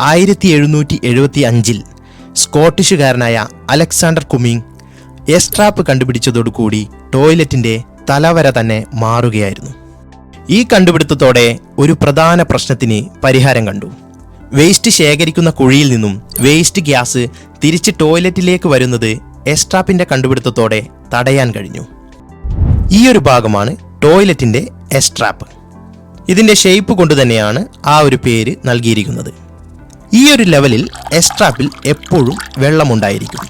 1775 സ്കോട്ടിഷുകാരനായ Alexander കുമിങ് എസ്ട്രാപ്പ് കണ്ടുപിടിച്ചതോടുകൂടി ടോയ്ലറ്റിന്റെ തലവര തന്നെ മാറുകയായിരുന്നു. ഈ കണ്ടുപിടുത്തത്തോടെ ഒരു പ്രധാന പ്രശ്നത്തിന് പരിഹാരം കണ്ടു. വേസ്റ്റ് ശേഖരിക്കുന്ന കുഴിയിൽ നിന്നും വേസ്റ്റ് ഗ്യാസ് തിരിച്ച് ടോയ്ലറ്റിലേക്ക് വരുന്നത് എസ്ട്രാപ്പിന്റെ കണ്ടുപിടുത്തത്തോടെ തടയാൻ കഴിഞ്ഞു. ഈ ഒരു ഭാഗമാണ് ടോയ്ലറ്റിന്റെ എസ്ട്രാപ്പ്. ഇതിന്റെ ഷേപ്പ് കൊണ്ട് തന്നെയാണ് ആ ഒരു പേര് നൽകിയിരിക്കുന്നത്. ഈ ഒരു ലെവലിൽ എസ്ട്രാപ്പിൽ എപ്പോഴും വെള്ളമുണ്ടായിരിക്കും.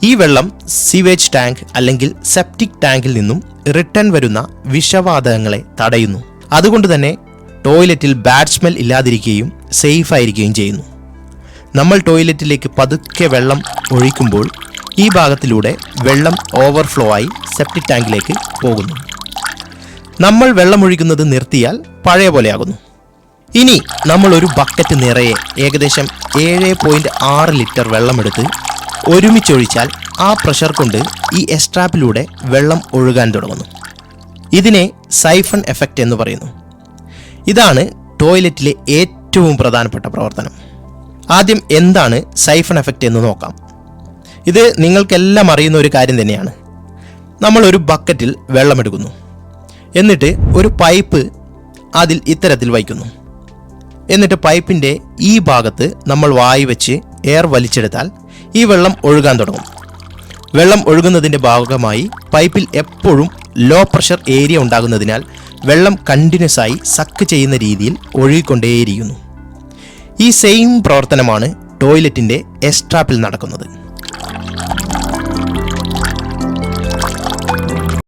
ഈ വെള്ളം സിവേജ് ടാങ്ക് അല്ലെങ്കിൽ സെപ്റ്റിക് ടാങ്കിൽ നിന്നും റിട്ടേൺ വരുന്ന വിഷവാതകങ്ങളെ തടയുന്നു. അതുകൊണ്ട് തന്നെ ടോയ്ലറ്റിൽ ബാഡ് സ്മെൽ ഇല്ലാതിരിക്കുകയും സേഫ് ആയിരിക്കുകയും ചെയ്യുന്നു. നമ്മൾ ടോയ്ലറ്റിലേക്ക് പതുക്കെ വെള്ളം ഒഴിക്കുമ്പോൾ ഈ ഭാഗത്തിലൂടെ വെള്ളം ഓവർഫ്ലോ ആയി സെപ്റ്റിക് ടാങ്കിലേക്ക് പോകുന്നു. നമ്മൾ വെള്ളമൊഴിക്കുന്നത് നിർത്തിയാൽ പഴയ പോലെയാകുന്നു. ഇനി നമ്മൾ ഒരു ബക്കറ്റ് നിറയെ ഏകദേശം 7.6 ലിറ്റർ വെള്ളമെടുത്ത് ഒരുമിച്ചൊഴിച്ചാൽ ആ പ്രഷർ കൊണ്ട് ഈ എസ്ട്രാപ്പിലൂടെ വെള്ളം ഒഴുകാൻ തുടങ്ങുന്നു. ഇതിനെ സൈഫൺ എഫക്റ്റ് എന്ന് പറയുന്നു. ഇതാണ് ടോയ്ലറ്റിലെ ഏറ്റവും പ്രധാനപ്പെട്ട പ്രവർത്തനം. ആദ്യം എന്താണ് സൈഫൺ എഫക്റ്റ് എന്ന് നോക്കാം. ഇത് നിങ്ങൾക്കെല്ലാം അറിയുന്ന ഒരു കാര്യം തന്നെയാണ്. നമ്മൾ ഒരു ബക്കറ്റിൽ വെള്ളമെടുക്കുന്നു, എന്നിട്ട് ഒരു പൈപ്പ് അതിൽ ഇത്തരത്തിൽ വയ്ക്കുന്നു. എന്നിട്ട് പൈപ്പിൻ്റെ ഈ ഭാഗത്ത് നമ്മൾ വായി വെച്ച് എയർ വലിച്ചെടുത്താൽ ഈ വെള്ളം ഒഴുകാൻ തുടങ്ങും. വെള്ളം ഒഴുകുന്നതിൻ്റെ ഭാഗമായി പൈപ്പിൽ എപ്പോഴും ലോ പ്രഷർ ഏരിയ ഉണ്ടാകുന്നതിനാൽ വെള്ളം കണ്ടിന്യൂസ് ആയി സക്ക് ചെയ്യുന്ന രീതിയിൽ ഒഴുകിക്കൊണ്ടേയിരിക്കുന്നു. ഈ സെയിം പ്രവർത്തനമാണ് ടോയ്ലറ്റിൻ്റെ എസ്ട്രാപ്പിൽ നടക്കുന്നത്.